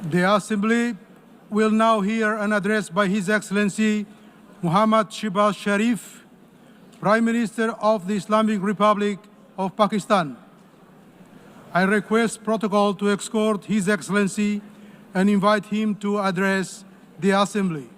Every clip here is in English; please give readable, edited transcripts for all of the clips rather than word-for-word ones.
The Assembly will now hear an address by His Excellency Muhammad Shehbaz Sharif, Prime Minister of the Islamic Republic of Pakistan. I request protocol to escort His Excellency and invite him to address the Assembly.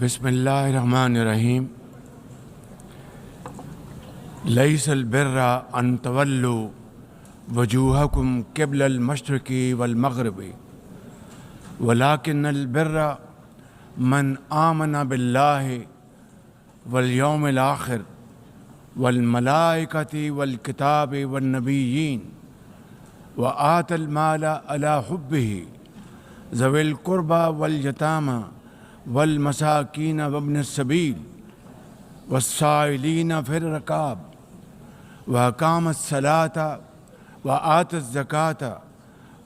بسم اللہ الرحمن الرحیم لیس البر ان تولوا وجوہکم قبل المشرق والمغرب ولکن البر من آمن باللہ والیوم الآخر والملائکۃ والکتاب والنبیین وآت المال علی حبہ ذوی القربى والیتامى والمساکین وابن السبیل والسائلین فی الرقاب وأقام الصلاة وآت الزکاة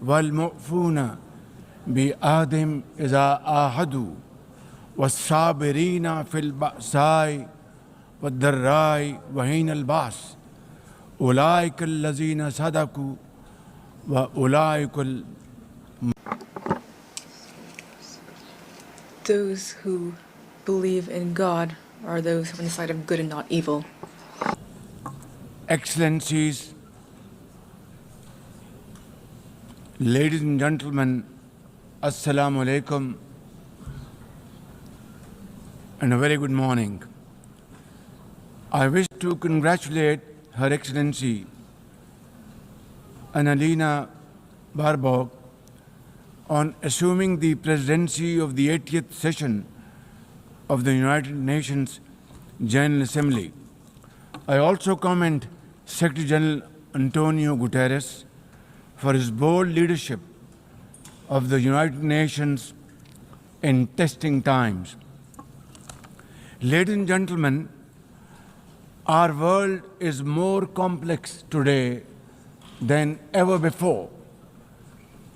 والمؤفون بعہدہم اذا عاہدوا والصابرین فی البأساء والضراء وحین البأس اولئک الذین صدقوا واولئک Those who believe in God are those who are on the side of good and not evil. Excellencies, ladies and gentlemen, Assalamu alaikum and a very good morning. I wish to congratulate Her Excellency Annalena Baerbock on assuming the presidency of the 80th session of the United Nations General Assembly. I also commend Secretary General Antonio Guterres for his bold leadership of the United Nations in testing times. Ladies and gentlemen, our world is more complex today than ever before.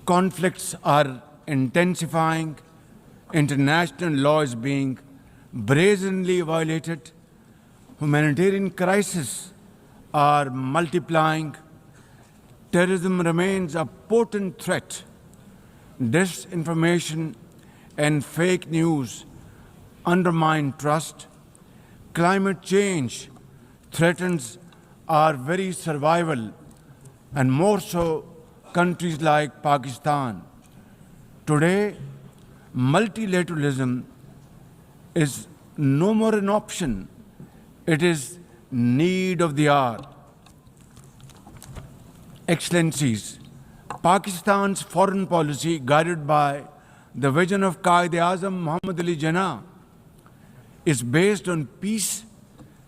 Conflicts are intensifying, international law is being brazenly violated, humanitarian crises are multiplying, terrorism remains a potent threat, disinformation and fake news undermine trust, climate change threatens our very survival, and more so countries like Pakistan. Today, multilateralism is no more an option. It is need of the hour. Excellencies, Pakistan's foreign policy, guided by the vision of Quaid-e-Azam Muhammad Ali Jinnah, is based on peace,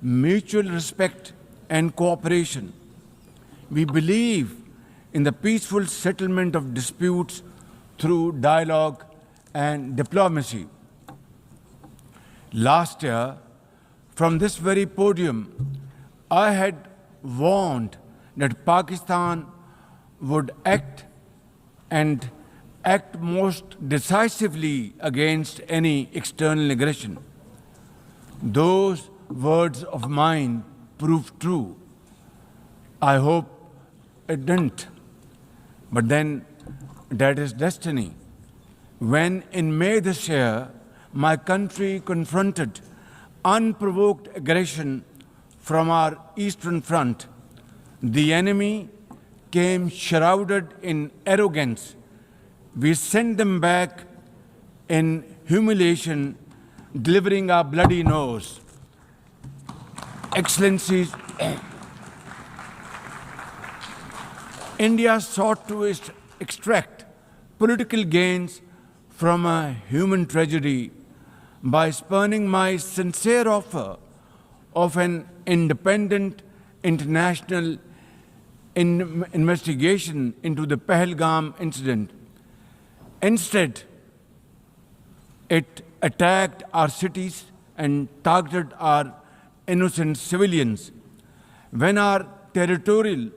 mutual respect, and cooperation. We believe in the peaceful settlement of disputes through dialogue and diplomacy. Last year, from this very podium, I had warned that Pakistan would act most decisively against any external aggression. Those words of mine proved true. I hope it didn't. But then that is destiny. When in May this year, my country confronted unprovoked aggression from our eastern front, the enemy came shrouded in arrogance. We sent them back in humiliation, delivering our bloody nose. Excellencies, India sought to extract political gains from a human tragedy by spurning my sincere offer of an independent international investigation into the Pahalgam incident. Instead, it attacked our cities and targeted our innocent civilians. When our territorial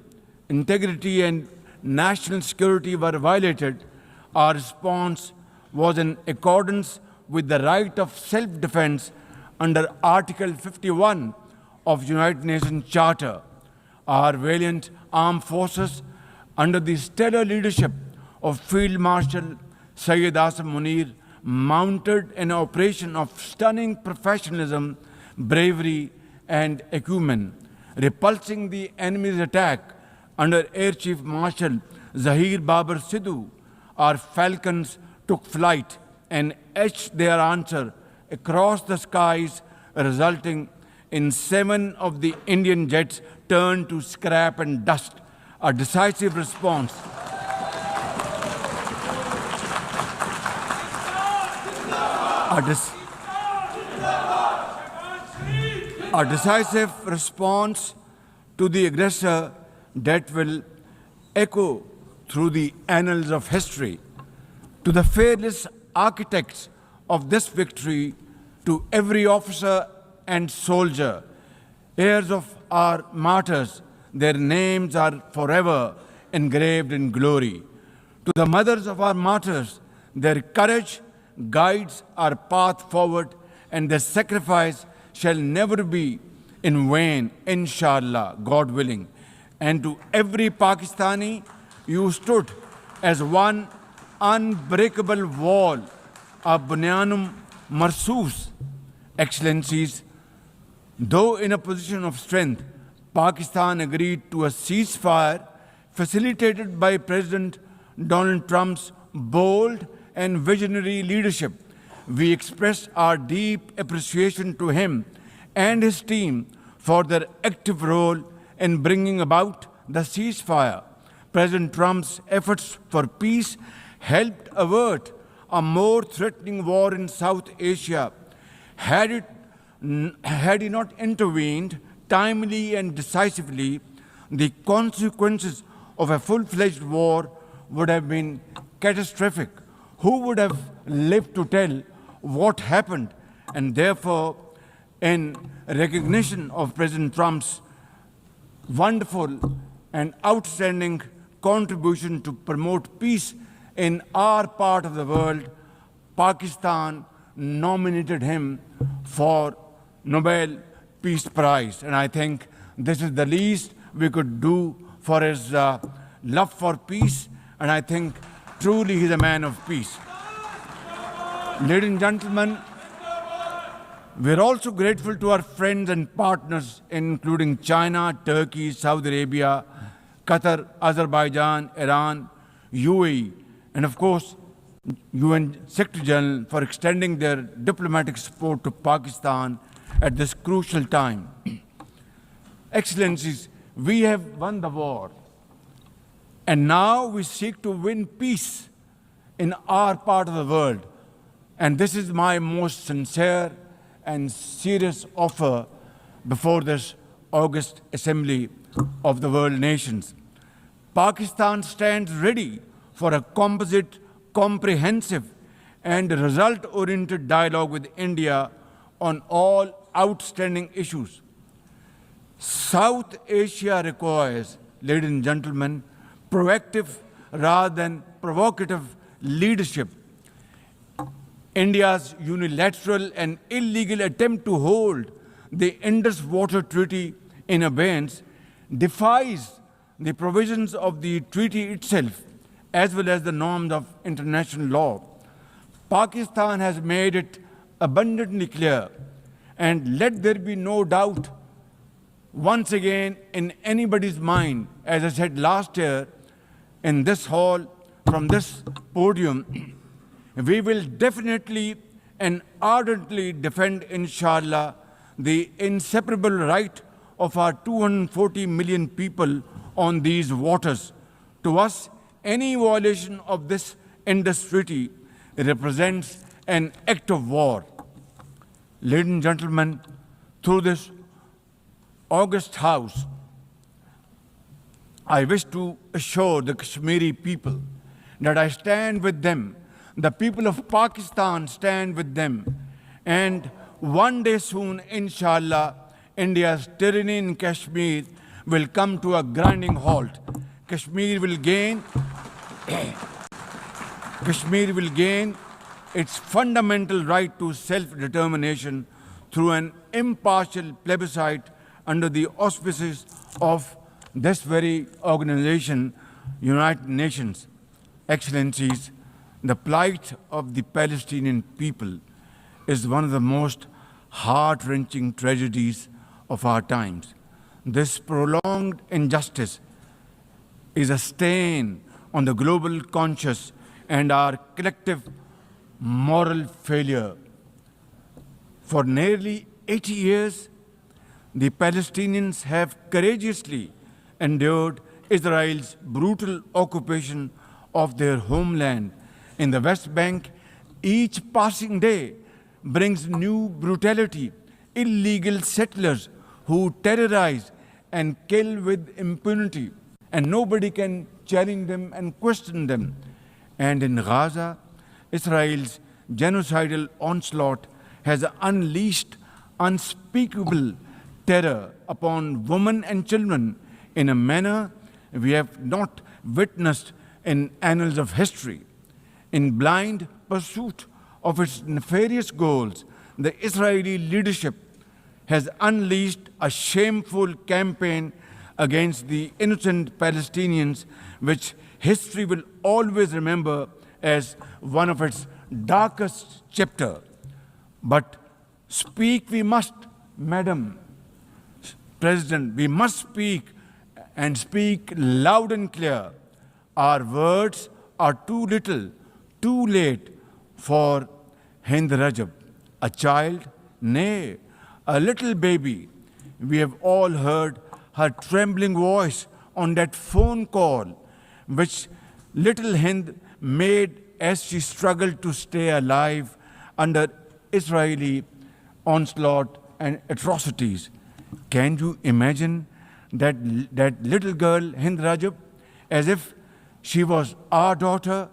integrity and national security were violated, our response was in accordance with the right of self-defense under Article 51 of United Nations Charter. Our valiant armed forces, under the stellar leadership of Field Marshal Syed Asim Munir, mounted an operation of stunning professionalism, bravery, and acumen, repulsing the enemy's attack under Air Chief Marshal Zahir Babar Sidhu. Our falcons took flight and etched their answer across the skies, resulting in 7 of the Indian jets turned to scrap and dust. A decisive response. A decisive response to the aggressor that will echo through the annals of history. To the fearless architects of this victory, to every officer and soldier, heirs of our martyrs, their names are forever engraved in glory. To the mothers of our martyrs, their courage guides our path forward, and their sacrifice shall never be in vain, inshallah, God willing. And to every Pakistani, you stood as one unbreakable wall, a bunyanum marsus. Excellencies, though in a position of strength, Pakistan agreed to a ceasefire facilitated by President Donald Trump's bold and visionary leadership. We express our deep appreciation to him and his team for their active role in bringing about the ceasefire. President Trump's efforts for peace helped avert a more threatening war in South Asia. Had he not intervened timely and decisively, the consequences of a full-fledged war would have been catastrophic. Who would have lived to tell what happened? And therefore, in recognition of President Trump's wonderful and outstanding contribution to promote peace in our part of the world, Pakistan nominated him for Nobel Peace Prize. And I think this is the least we could do for his love for peace. And I think truly he's a man of peace. Ladies and gentlemen, We're also grateful to our friends and partners, including China, Turkey, Saudi Arabia, Qatar, Azerbaijan, Iran, UAE, and of course, UN Secretary General for extending their diplomatic support to Pakistan at this crucial time. Excellencies, we have won the war, and now we seek to win peace in our part of the world. And this is my most sincere and serious offer before this august assembly of the world nations. Pakistan stands ready for a composite, comprehensive, and result-oriented dialogue with India on all outstanding issues. South Asia requires, ladies and gentlemen, proactive rather than provocative leadership. India's unilateral and illegal attempt to hold the Indus Water Treaty in abeyance defies the provisions of the treaty itself as well as the norms of international law. Pakistan has made it abundantly clear, and let there be no doubt once again in anybody's mind, as I said last year in this hall, from this podium, we will definitely and ardently defend, inshallah, the inseparable right of our 240 million people on these waters. To us, any violation of this Indus Treaty represents an act of war. Ladies and gentlemen, through this august House, I wish to assure the Kashmiri people that I stand with them. The people of Pakistan stand with them. And one day soon, inshallah, India's tyranny in Kashmir will come to a grinding halt. Kashmir will gain its fundamental right to self-determination through an impartial plebiscite under the auspices of this very organization, United Nations. Excellencies, the plight of the Palestinian people is one of the most heart-wrenching tragedies of our times. This prolonged injustice is a stain on the global conscience and our collective moral failure. For nearly 80 years, the Palestinians have courageously endured Israel's brutal occupation of their homeland in the West Bank. Each passing day brings new brutality, illegal settlers who terrorize and kill with impunity, and nobody can challenge them and question them. And in Gaza, Israel's genocidal onslaught has unleashed unspeakable terror upon women and children in a manner we have not witnessed in annals of history. In blind pursuit of its nefarious goals, the Israeli leadership has unleashed a shameful campaign against the innocent Palestinians, which history will always remember as one of its darkest chapters. But speak we must, Madam President, we must speak, and speak loud and clear. Our words are too little, too late for Hind Rajab, a child, nay, a little baby. We have all heard her trembling voice on that phone call, which little Hind made as she struggled to stay alive under Israeli onslaught and atrocities. Can you imagine that little girl, Hind Rajab, as if she was our daughter?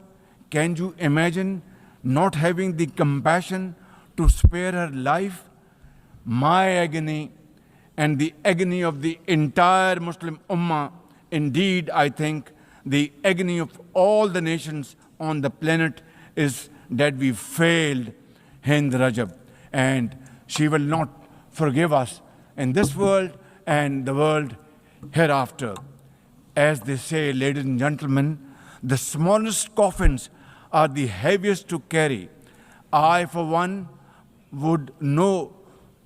Can you imagine not having the compassion to spare her life? My agony and the agony of the entire Muslim Ummah, indeed, I think, the agony of all the nations on the planet is that we failed Hind Rajab, and she will not forgive us in this world and the world hereafter. As they say, ladies and gentlemen, the smallest coffins are the heaviest to carry. I, for one, would know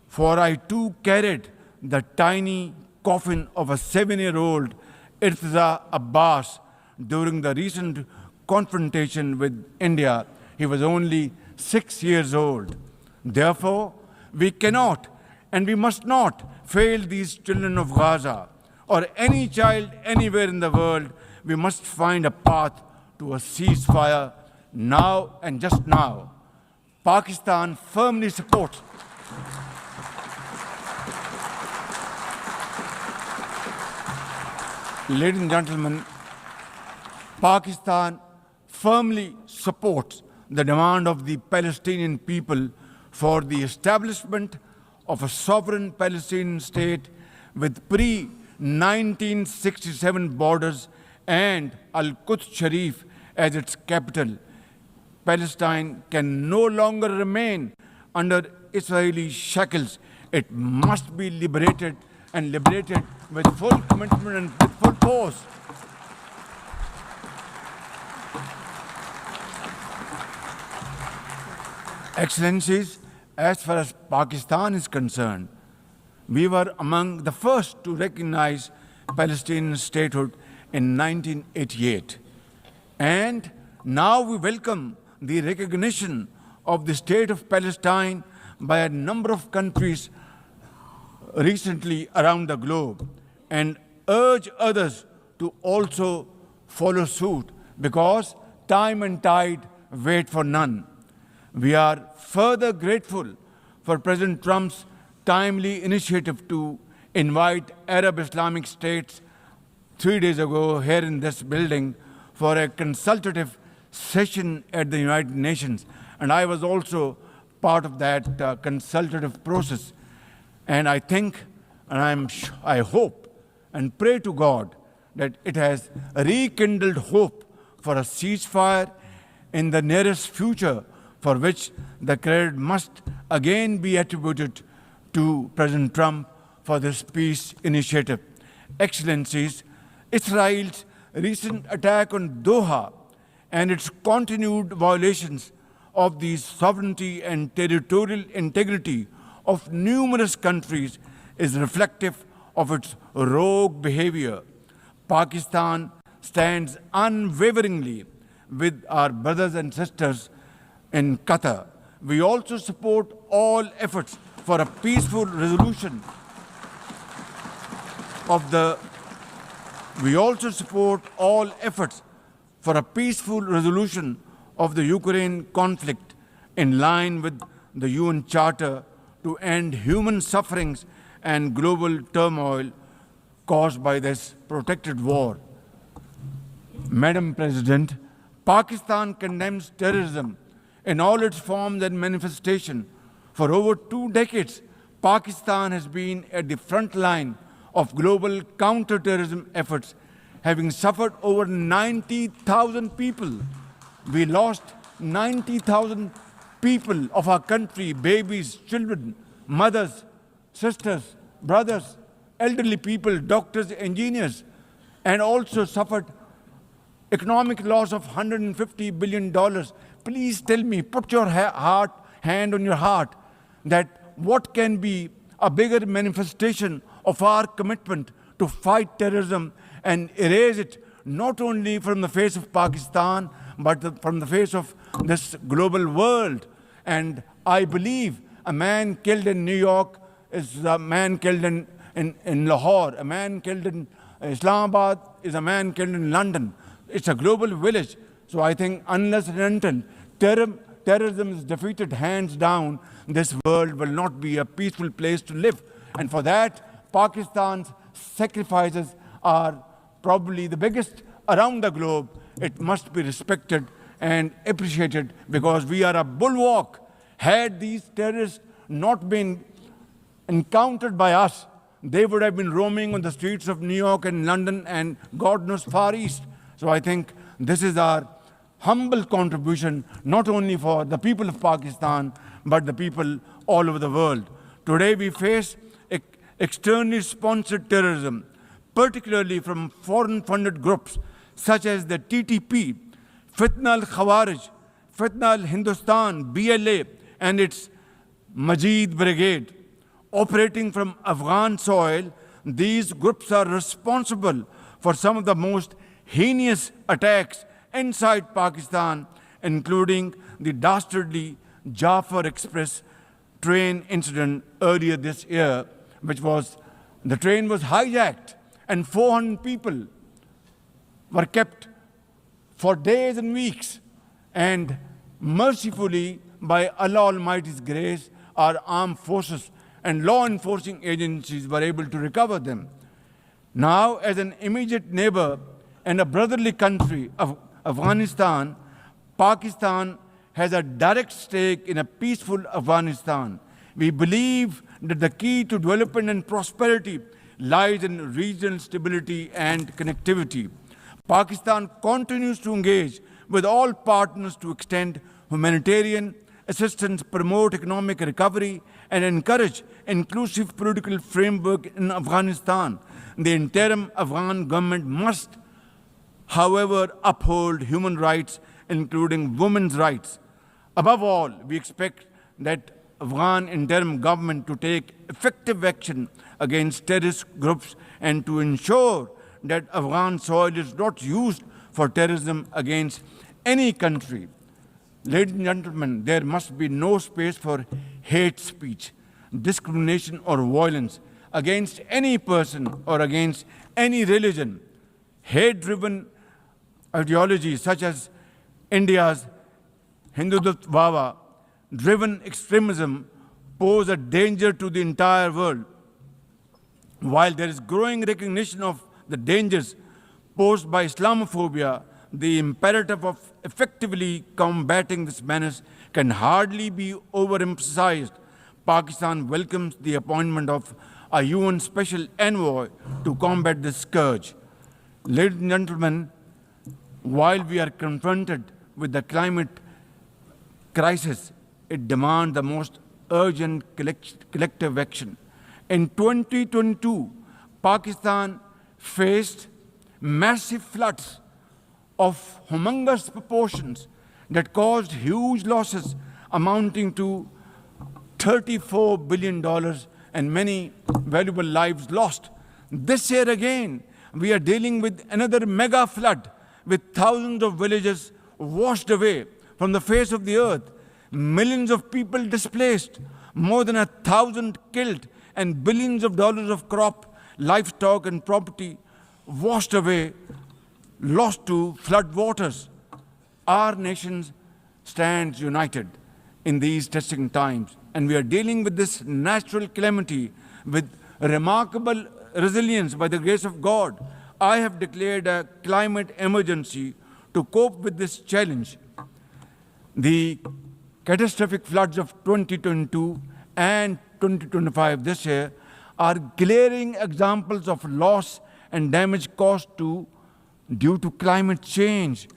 for I too carried the tiny coffin of a 7-year-old Irtiza Abbas during the recent confrontation with India. He was only 6 years old. Therefore, we cannot and we must not fail these children of Gaza or any child anywhere in the world. We must find a path to a ceasefire now and just now. Pakistan firmly supports Ladies and gentlemen, Pakistan firmly supports the demand of the Palestinian people for the establishment of a sovereign Palestinian state with pre-1967 borders and Al-Quds Sharif as its capital. Palestine can no longer remain under Israeli shackles. It must be liberated and liberated with full commitment and with full force. Excellencies, as far as Pakistan is concerned, we were among the first to recognize Palestinian statehood in 1988. And now we welcome the recognition of the state of Palestine by a number of countries recently around the globe, and urge others to also follow suit, because time and tide wait for none. We are further grateful for President Trump's timely initiative to invite Arab Islamic states 3 days ago here in this building for a consultative session at the United Nations. And I was also part of that consultative process. And I think, and I hope and pray to God that it has rekindled hope for a ceasefire in the nearest future, for which the credit must again be attributed to President Trump for this peace initiative. Excellencies, Israel's recent attack on Doha and its continued violations of the sovereignty and territorial integrity of numerous countries is reflective of its rogue behavior. Pakistan stands unwaveringly with our brothers and sisters in Qatar. We also support all efforts for a peaceful resolution of the Ukraine conflict in line with the UN Charter to end human sufferings and global turmoil caused by this protracted war. Madam President, Pakistan condemns terrorism in all its forms and manifestation. For over 2 decades, Pakistan has been at the front line of global counter-terrorism efforts, having suffered over 90,000 people. We lost 90,000 people of our country, babies, children, mothers, sisters, brothers, elderly people, doctors, engineers, and also suffered economic loss of $150 billion. Please tell me, put your hand on your heart, that what can be a bigger manifestation of our commitment to fight terrorism and erase it not only from the face of Pakistan, but from the face of this global world. And I believe a man killed in New York is a man killed in Lahore. A man killed in Islamabad is a man killed in London. It's a global village. So I think unless and until terrorism is defeated hands down, this world will not be a peaceful place to live. And for that, Pakistan's sacrifices are probably the biggest around the globe. It must be respected and appreciated, because we are a bulwark. Had these terrorists not been encountered by us, they would have been roaming on the streets of New York and London and God knows Far East. So I think this is our humble contribution, not only for the people of Pakistan, but the people all over the world. Today we face externally sponsored terrorism, particularly from foreign-funded groups such as the TTP, Fitna al-Khawarij, Fitna al-Hindustan, BLA, and its Majid Brigade. operating from Afghan soil, these groups are responsible for some of the most heinous attacks inside Pakistan, including the dastardly Jafar Express train incident earlier this year, the train was hijacked and 400 people were kept for days and weeks. And mercifully, by Allah Almighty's grace, our armed forces and law enforcing agencies were able to recover them. Now, as an immediate neighbor and a brotherly country of Afghanistan, Pakistan has a direct stake in a peaceful Afghanistan. We believe that the key to development and prosperity lies in regional stability and connectivity. Pakistan continues to engage with all partners to extend humanitarian assistance, promote economic recovery, and encourage inclusive political framework in Afghanistan. The interim Afghan government must, however, uphold human rights, including women's rights. Above all, we expect that Afghan interim government to take effective action against terrorist groups and to ensure that Afghan soil is not used for terrorism against any country. Ladies and gentlemen, there must be no space for hate speech, discrimination or violence against any person or against any religion. Hate-driven ideologies such as India's Hindutva-driven extremism pose a danger to the entire world. While there is growing recognition of the dangers posed by Islamophobia, the imperative of effectively combating this menace can hardly be overemphasized. Pakistan welcomes the appointment of a UN Special Envoy to combat this scourge. Ladies and gentlemen, while we are confronted with the climate crisis, it demands the most urgent collective action. In 2022, Pakistan faced massive floods of humongous proportions that caused huge losses amounting to $34 billion and many valuable lives lost. This year again, we are dealing with another mega flood with thousands of villages washed away from the face of the earth, millions of people displaced, more than 1,000 killed, and billions of dollars of crop, livestock, and property washed away, lost to flood waters. Our nation stands united in these testing times, and we are dealing with this natural calamity with remarkable resilience by the grace of God. I have declared a climate emergency to cope with this challenge. The catastrophic floods of 2022 and 2025 this year are glaring examples of loss and damage caused due to climate change.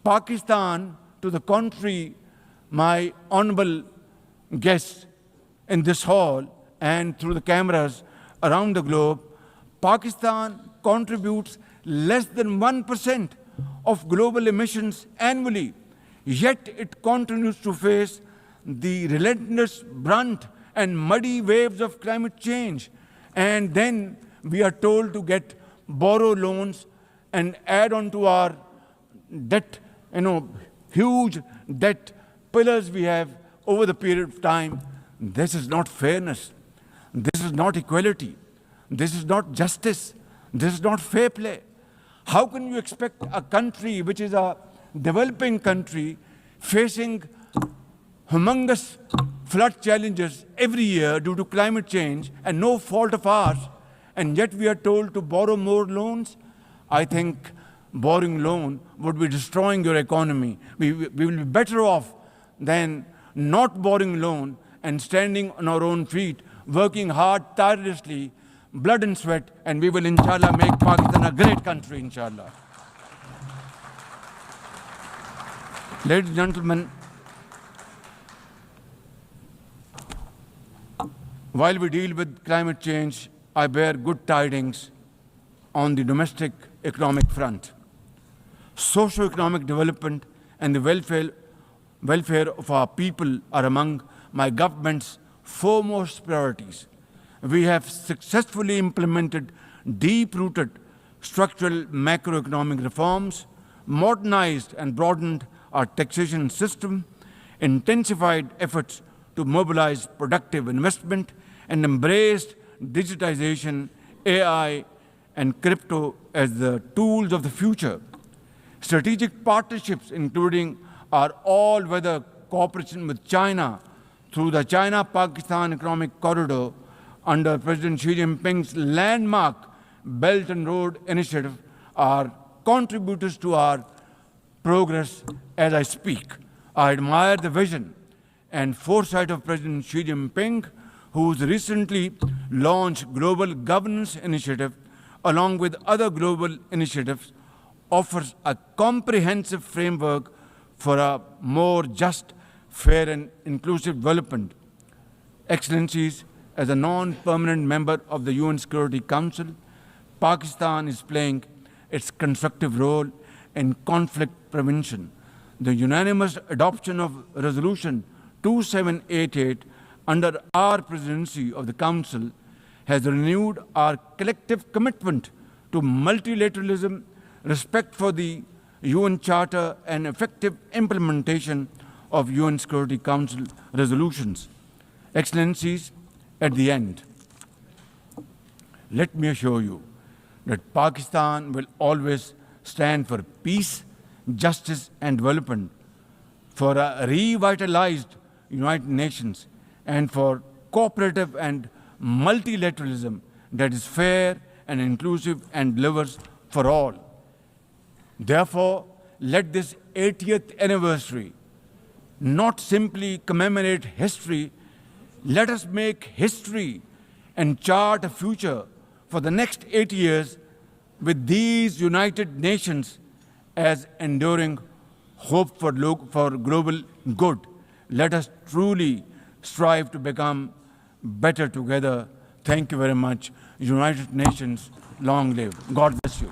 Pakistan, to the contrary, my honorable guests in this hall and through the cameras around the globe, Pakistan contributes less than 1% of global emissions annually, yet it continues to face the relentless brunt and muddy waves of climate change. And then we are told to borrow loans and add on to our debt, huge debt pillars we have over the period of time. This is not fairness. This is not equality. This is not justice. This is not fair play. How can you expect a country which is a developing country facing humongous flood challenges every year due to climate change and no fault of ours, and yet we are told to borrow more loans? I think borrowing loan would be destroying your economy. We will be better off than not borrowing loan and standing on our own feet, working hard, tirelessly, blood and sweat, and we will, inshallah, make Pakistan a great country, inshallah. Ladies and gentlemen, while we deal with climate change, I bear good tidings on the domestic economic front. Socio-economic development and the welfare of our people are among my government's foremost priorities. we have successfully implemented deep-rooted structural macroeconomic reforms, modernized and broadened our taxation system, intensified efforts to mobilize productive investment, and embraced digitization, AI, and crypto as the tools of the future. Strategic partnerships, including our all-weather cooperation with China through the China-Pakistan Economic Corridor under President Xi Jinping's landmark Belt and Road Initiative, are contributors to our progress as I speak. I admire the vision and foresight of President Xi Jinping, whose recently launched Global Governance Initiative, along with other global initiatives, offers a comprehensive framework for a more just, fair, and inclusive development. Excellencies, as a non-permanent member of the UN Security Council, Pakistan is playing its constructive role in conflict prevention. The unanimous adoption of Resolution 2788 under our presidency of the Council has renewed our collective commitment to multilateralism, respect for the UN Charter, and effective implementation of UN Security Council resolutions. Excellencies, at the end, let me assure you that Pakistan will always stand for peace, justice, and development, for a revitalized United Nations, and for cooperative and multilateralism that is fair and inclusive and delivers for all. Therefore, let this 80th anniversary not simply commemorate history, let us make history and chart a future for the next 80 years with these United Nations as enduring hope for global good. Let us truly strive to become better together. Thank you very much. United Nations, long live. God bless you.